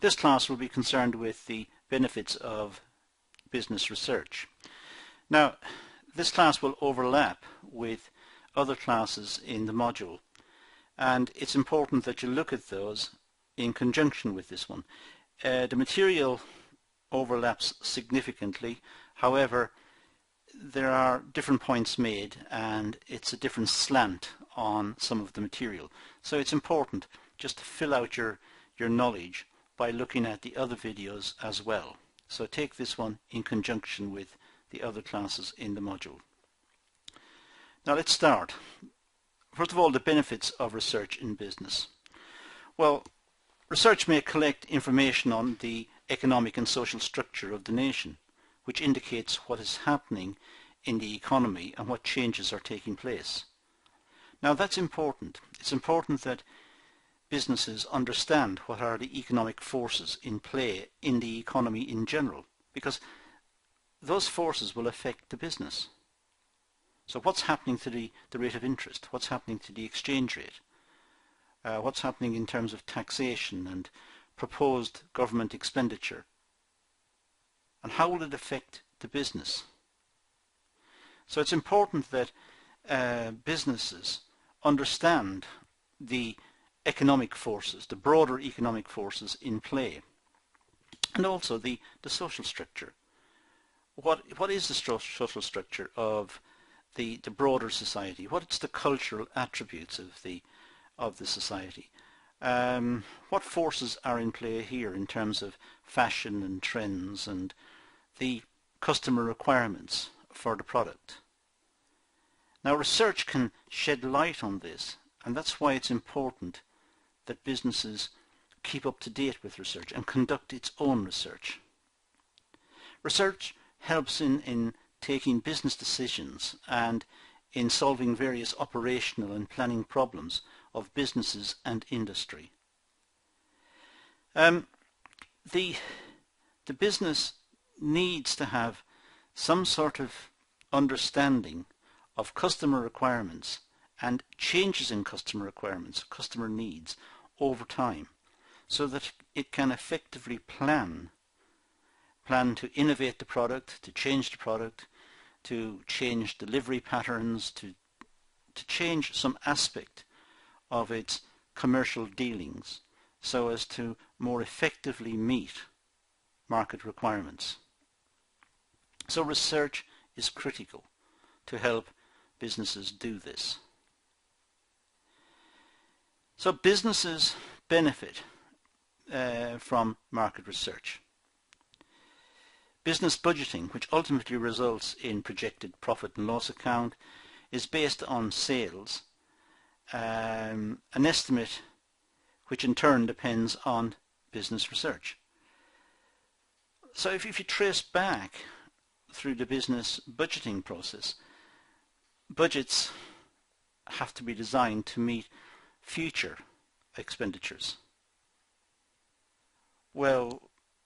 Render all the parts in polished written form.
This class will be concerned with the benefits of business research. Now, this class will overlap with other classes in the module, and it's important that you look at those in conjunction with this one. The material overlaps significantly, however there are different points made and it's a different slant on some of the material. So it's important just to fill out your knowledge by looking at the other videos as well. So take this one in conjunction with the other classes in the module. Now let's start. First of all, the benefits of research in business. Well, research may collect information on the economic and social structure of the nation, which indicates what is happening in the economy and what changes are taking place. Now that's important. It's important that businesses understand what are the economic forces in play in the economy in general, because those forces will affect the business. So what's happening to the rate of interest? What's happening to the exchange rate? What's happening in terms of taxation and proposed government expenditure? And how will it affect the business? So it's important that businesses understand the economic forces, the broader economic forces in play, and also the social structure. What is the social structure of the broader society? What is the cultural attributes of the society? What forces are in play here in terms of fashion and trends and the customer requirements for the product? Now research can shed light on this, and that's why it's important that businesses keep up to date with research and conduct its own research. Research helps in taking business decisions and in solving various operational and planning problems of businesses and industry. The business needs to have some sort of understanding of customer requirements and changes in customer requirements, customer needs over time, so that it can effectively plan to innovate the product, to change the product, to change delivery patterns, to change some aspect of its commercial dealings so as to more effectively meet market requirements. So research is critical to help businesses do this. So businesses benefit from market research. Business budgeting, which ultimately results in projected profit and loss account, is based on sales, an estimate which in turn depends on business research. So if you trace back through the business budgeting process, budgets have to be designed to meet future expenditures. Well,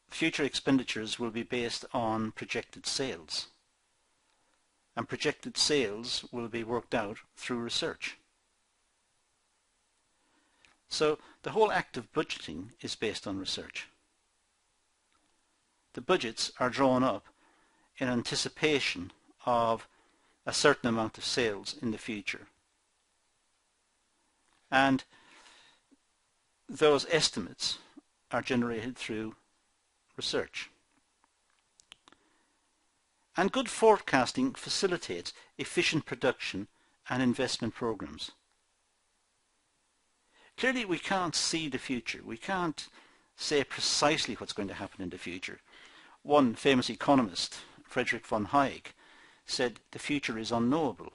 future expenditures will be based on projected sales, and projected sales will be worked out through research. So the whole act of budgeting is based on research. The budgets are drawn up in anticipation of a certain amount of sales in the future, and those estimates are generated through research. And good forecasting facilitates efficient production and investment programs. Clearly we can't see the future. We can't say precisely what's going to happen in the future. One famous economist, Friedrich von Hayek, said the future is unknowable.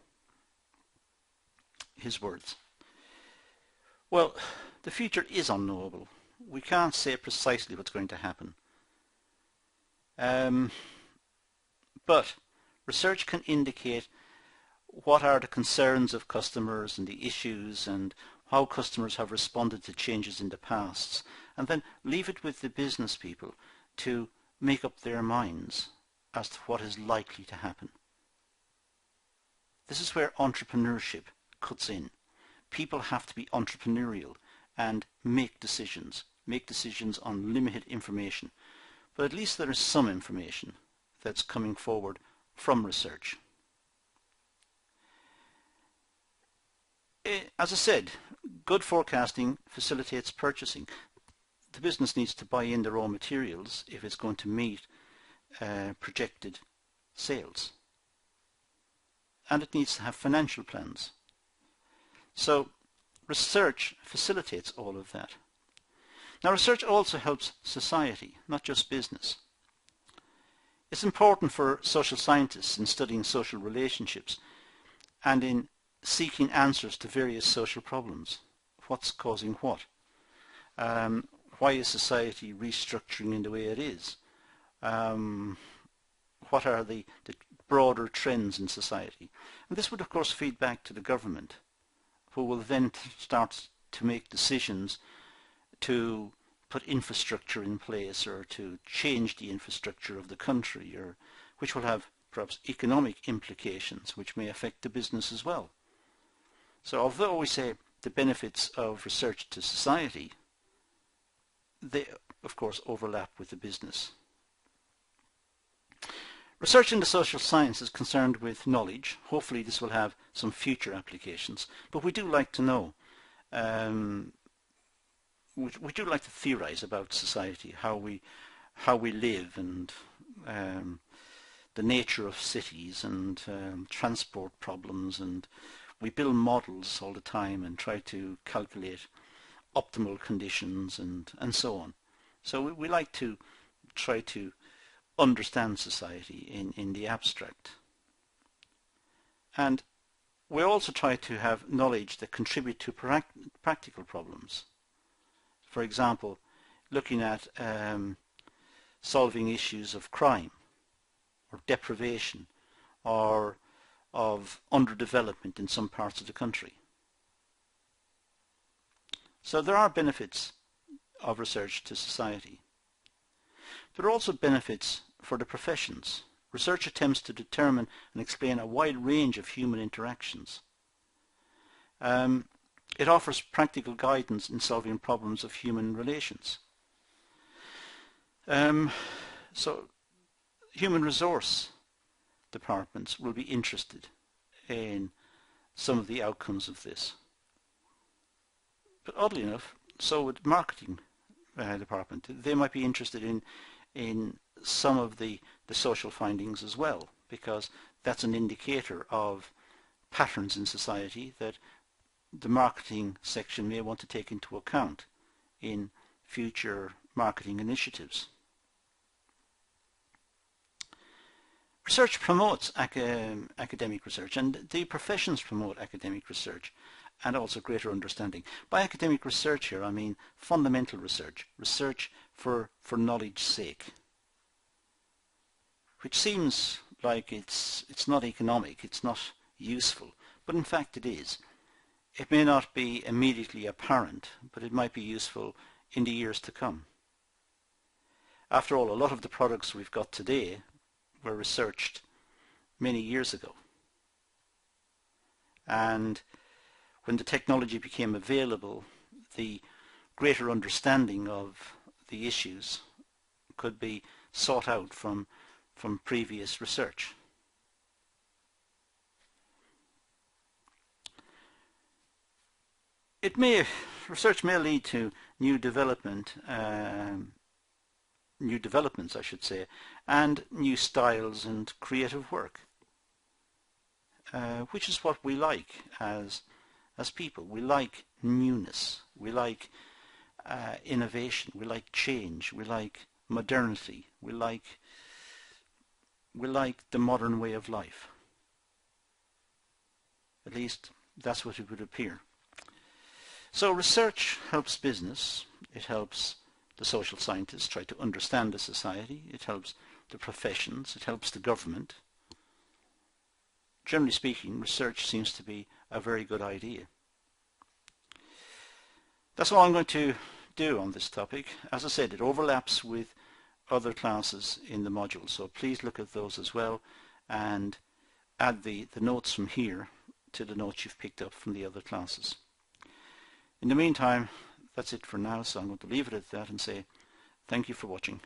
His words. Well, the future is unknowable. We can't say precisely what's going to happen. But research can indicate what are the concerns of customers and the issues and how customers have responded to changes in the past, and then leave it with the business people to make up their minds as to what is likely to happen. This is where entrepreneurship cuts in. People have to be entrepreneurial and make decisions make decisions on limited information, but at least there is some information that's coming forward from research. As I said, good forecasting facilitates purchasing. The business needs to buy in the raw materials if it's going to meet projected sales. And it needs to have financial plans. So research facilitates all of that. Now research also helps society, not just business. It's important for social scientists in studying social relationships and in seeking answers to various social problems. What's causing what? Why is society restructuring in the way it is? What are the broader trends in society? And this would of course feed back to the government, who will then start to make decisions to put infrastructure in place or to change the infrastructure of the country, or which will have perhaps economic implications which may affect the business as well. So although we say the benefits of research to society, they of course overlap with the business. Research in the social science is concerned with knowledge. Hopefully this will have some future applications, but we do like to know, we do like to theorize about society, how we live, and the nature of cities, and transport problems, and we build models all the time and try to calculate optimal conditions and so on. So we like to try to understand society in the abstract. And we also try to have knowledge that contribute to practical problems. For example, looking at solving issues of crime or deprivation or of underdevelopment in some parts of the country. So there are benefits of research to society. There are also benefits for the professions. Research attempts to determine and explain a wide range of human interactions. It offers practical guidance in solving problems of human relations. So human resource departments will be interested in some of the outcomes of this. But oddly enough, so would marketing department. They might be interested in some of the social findings as well, because that's an indicator of patterns in society that the marketing section may want to take into account in future marketing initiatives. Research promotes academic research, and the professions promote academic research and also greater understanding. By academic research here I mean fundamental research, research for knowledge's sake, which seems like it's not economic, it's not useful, but in fact it is. It may not be immediately apparent, but it might be useful in the years to come. After all, a lot of the products we've got today were researched many years ago. And when the technology became available, the greater understanding of the issues could be sought out from previous research. Research may lead to new developments, I should say, and new styles and creative work, which is what we like as people. We like newness, we like innovation, we like change, we like modernity, we like the modern way of life. At least that's what it would appear. So research helps business, it helps the social scientists try to understand the society, it helps the professions, it helps the government. Generally speaking, research seems to be a very good idea. That's all I'm going to do on this topic. As I said, it overlaps with other classes in the module, so please look at those as well and add the notes from here to the notes you've picked up from the other classes. In the meantime, That's it for now, so I'm going to leave it at that and say thank you for watching.